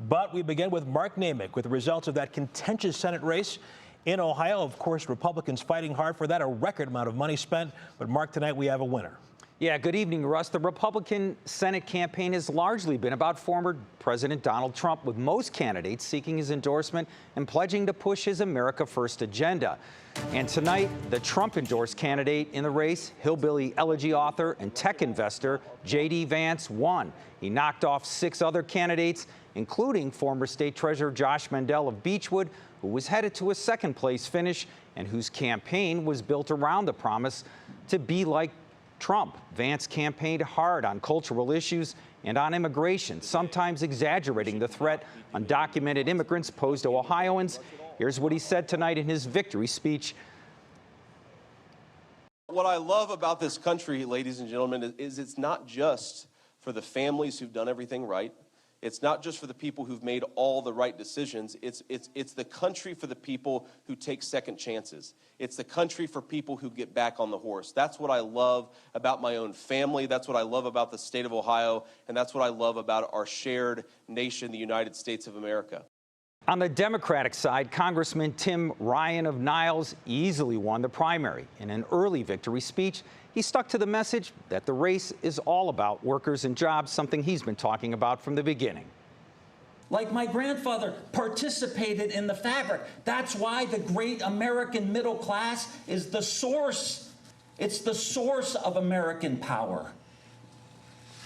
But we begin with Mark Namick with the results of that contentious Senate race in Ohio. Of course, Republicans fighting hard for that, a record amount of money spent. But Mark, tonight we have a winner. Yeah, good evening, Russ. The Republican Senate campaign has largely been about former President Donald Trump, with most candidates seeking his endorsement and pledging to push his America First agenda. And tonight, the Trump-endorsed candidate in the race, hillbilly elegy author and tech investor J.D. Vance, won. He knocked off 6 other candidates, including former State Treasurer Josh Mandel of Beechwood, who was headed to a second-place finish and whose campaign was built around the promise to be like Trump. Vance campaigned hard on cultural issues and on immigration, sometimes exaggerating the threat undocumented immigrants posed to Ohioans. Here's what he said tonight in his victory speech. What I love about this country, ladies and gentlemen, is it's not just for the families who've done everything right. It's not just for the people who've made all the right decisions. It's the country for the people who take second chances. It's the country for people who get back on the horse. That's what I love about my own family. That's what I love about the state of Ohio. And that's what I love about our shared nation, the United States of America. On the Democratic side, Congressman Tim Ryan of Niles easily won the primary. In an early victory speech, he stuck to the message that the race is all about workers and jobs, something he's been talking about from the beginning. Like my grandfather participated in the fabric. That's why the great American middle class is the source. It's the source of American power.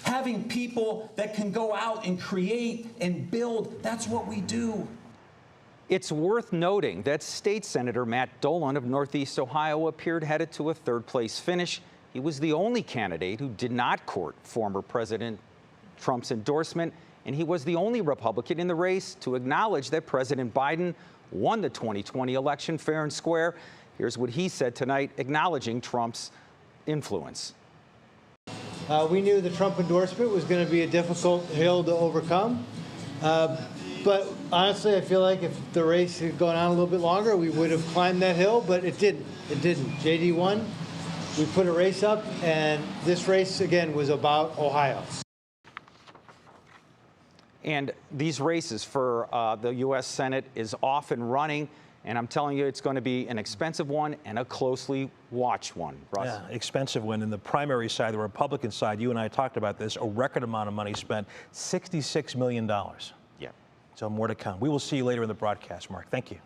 Having people that can go out and create and build, that's what we do. It's worth noting that State Senator Matt Dolan of Northeast Ohio appeared headed to a third-place finish. He was the only candidate who did not court former President Trump's endorsement, and he was the only Republican in the race to acknowledge that President Biden won the 2020 election fair and square. Here's what he said tonight, acknowledging Trump's influence. We knew the Trump endorsement was going to be a difficult hill to overcome. But honestly, I feel like if the race had gone on a little bit longer, we would have climbed that hill, but it didn't. It didn't. J.D. won. We put a race up, and this race, again, was about Ohio. And these races for the U.S. Senate is off and running, and I'm telling you, it's going to be an expensive one and a closely watched one, Russ. Yeah, expensive one. In the primary side, the Republican side, you and I talked about this, a record amount of money spent, $66 million. Yeah. So more to come. We will see you later in the broadcast, Mark. Thank you.